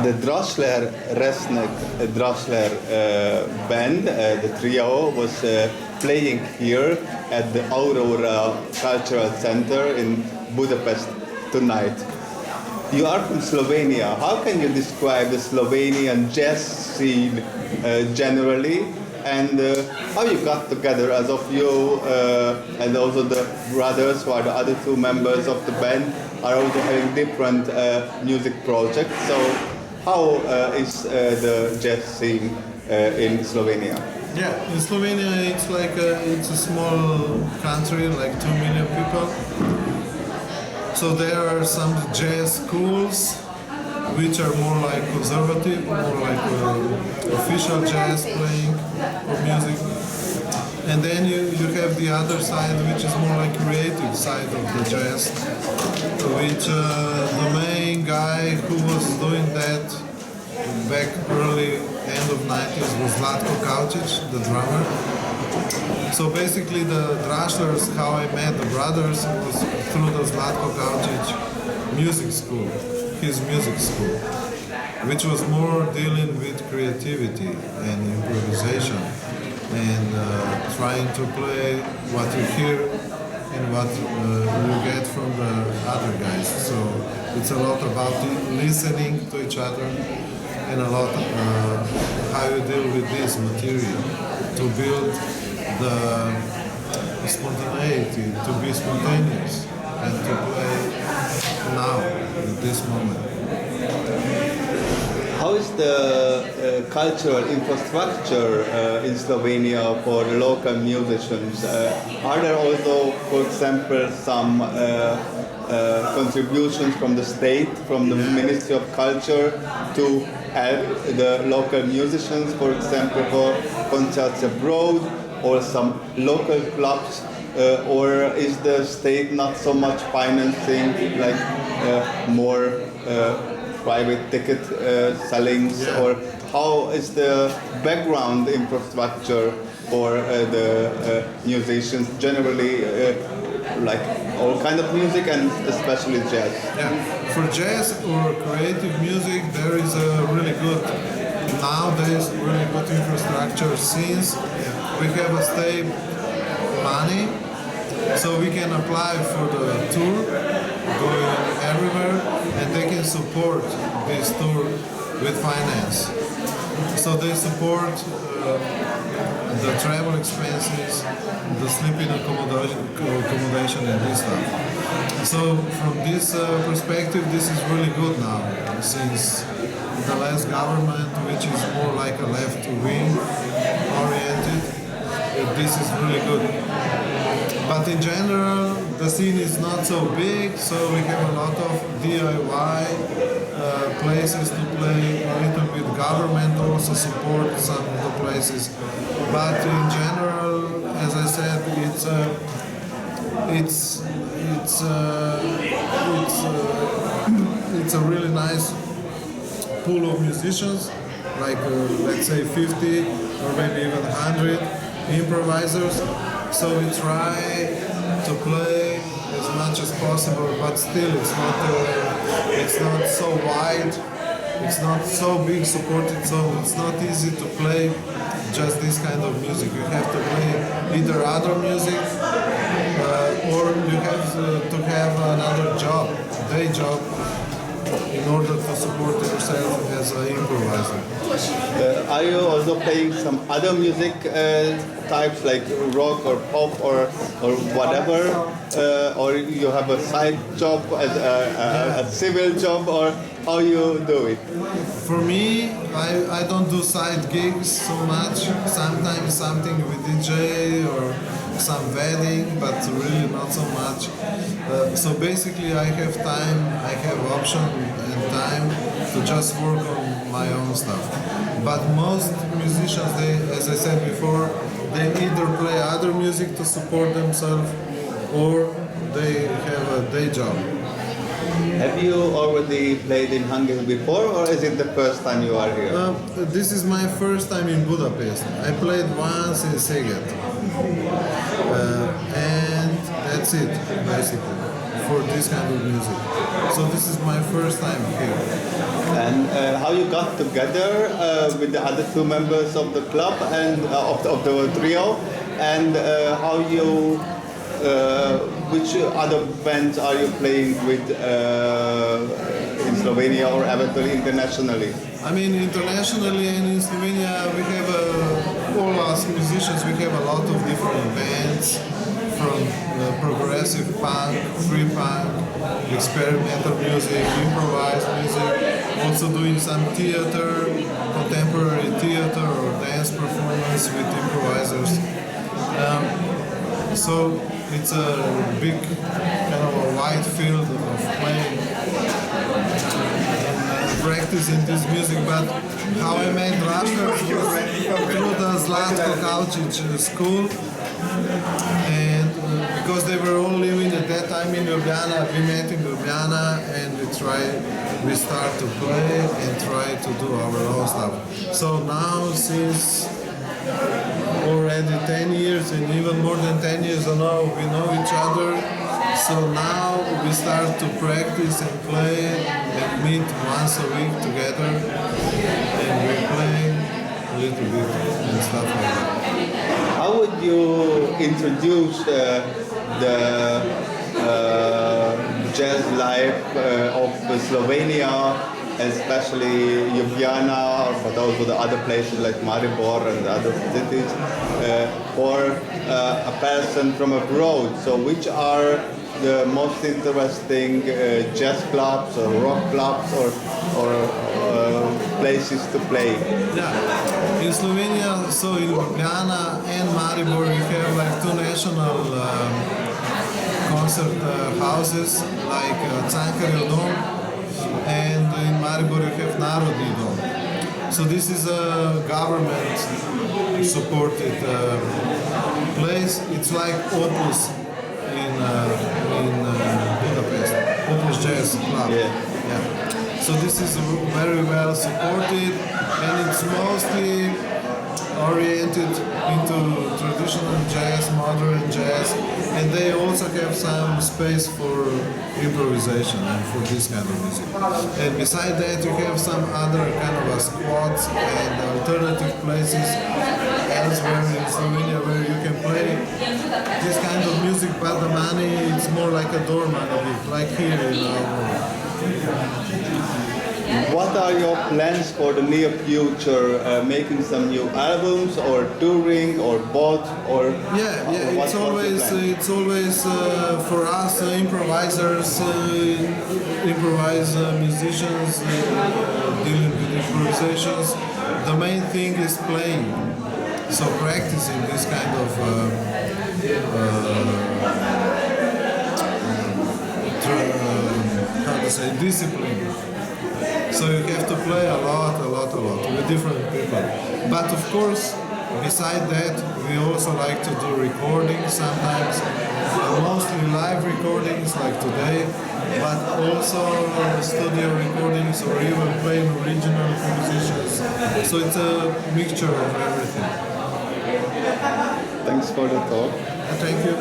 The Resnik band, the trio, was playing here at the Auróra Cultural Center in Budapest tonight. You are from Slovenia. How can you describe the Slovenian jazz scene generally, and how you got together as of you and also the brothers who are the other two members of the band are also having different music projects. So how is the jazz scene in Slovenia? Yeah, in Slovenia it's a small country, like 2 million people. So there are some jazz schools which are more like conservative, more like official jazz playing or music. And then you have the other side, which is more like creative side of the jazz, which the main guy who was doing that back early end of 90s was the drummer. So basically the Drashlers, how I met the brothers was through the Zlatko Kaučić music school, his music school, which was more dealing with creativity and improvisation and trying to play what you hear and what you get from the other guys. So it's a lot about listening to each other and a lot how you deal with this material to build the spontaneity, to be spontaneous and to play now at this moment. How is the cultural infrastructure in Slovenia for local musicians? Are there also, for example, some contributions from the state, from the Ministry of Culture to help the local musicians, for example, for concerts abroad, or some local clubs, or is the state not so much financing, like more private ticket sellings, or how is the background infrastructure for the musicians generally, like all kind of music and especially jazz? Yeah, for jazz or creative music there is a really good, nowadays really good infrastructure since we have a state money, so we can apply for the tour going everywhere and they can support this tour with finance. So they support the travel expenses, the sleeping accommodation and this stuff. So from this perspective, this is really good now, since the last government, which is more like a left-wing oriented, this is really good. But in general, the scene is not so big, so we have a lot of DIY places to play. A little bit government also support some of the places. But in general, as I said, it's a really nice pool of musicians, like let's say 50 or maybe even 100 improvisers. So we try to play as much as possible, but still it's not so wide, it's not so big supported, so it's not easy to play just this kind of music. You have to play either other music or you have to have another job, day job, in order to support yourself as an improviser. Are you also playing some other music types like rock or pop or whatever, or you have a side job as a civil job, or how you do it? For me, I don't do side gigs so much. Sometimes something with DJ or some wedding, but really not so much. So basically I have time, I have option and time to just work on my own stuff. But most musicians, they, as I said before, they either play other music to support themselves or they have a day job. Have you already played in Hungary before, or is it the first time you are here? This is my first time in Budapest. I played once in Szeged. And that's it, basically, for this kind of music. So this is my first time here. And And how you got together with the other two members of the club and of the trio, and how you, which other bands are you playing with in Slovenia or eventually internationally? I mean, internationally and in Slovenia, we have all us musicians. We have a lot of different bands, from progressive punk, free punk, experimental music, improvised music, also doing some theater, contemporary theater or dance performance with improvisers. So it's a big kind of a wide field of playing and practicing this music. But how I met Russia was through the Zlatko Kaučić school, and because they were all living at that time in Ljubljana, we met in Ljubljana and we start to play and try to do our own stuff. So now since already 10 years and even more than 10 years now we know each other. So now we start to practice and play and meet once a week together and we play a little bit and stuff like that. How would you introduce the jazz life of Slovenia, especially Ljubljana, but also the other places like Maribor and other cities, for a person from abroad? So which are the most interesting jazz clubs or rock clubs or places to play? Yeah, in Slovenia, so in Ljubljana and Maribor, we have like two national concert houses, like Cankarjev Dom, and in Maribor you have Narodni Dom. So this is a government-supported place. It's like Opus in Budapest, Opus Jazz Club. Yeah. So this is very well supported, and it's mostly oriented into traditional jazz, modern jazz, and they also have some space for improvisation and for this kind of music. And beside that, you have some other kind of squads and alternative places elsewhere in Slovenia where you can play this kind of music, but the money it's more like a door money, like here in Auróra. What are your plans for the near future? Making some new albums or touring or both? Or it's always for us improvisers, musicians dealing with improvisations. The main thing is playing. So practicing this kind of discipline. So you have to play a lot with different people. But of course, beside that, we also like to do recordings sometimes, mostly live recordings like today, but also studio recordings or even playing original compositions. So it's a mixture of everything. Thanks for the talk. Thank you.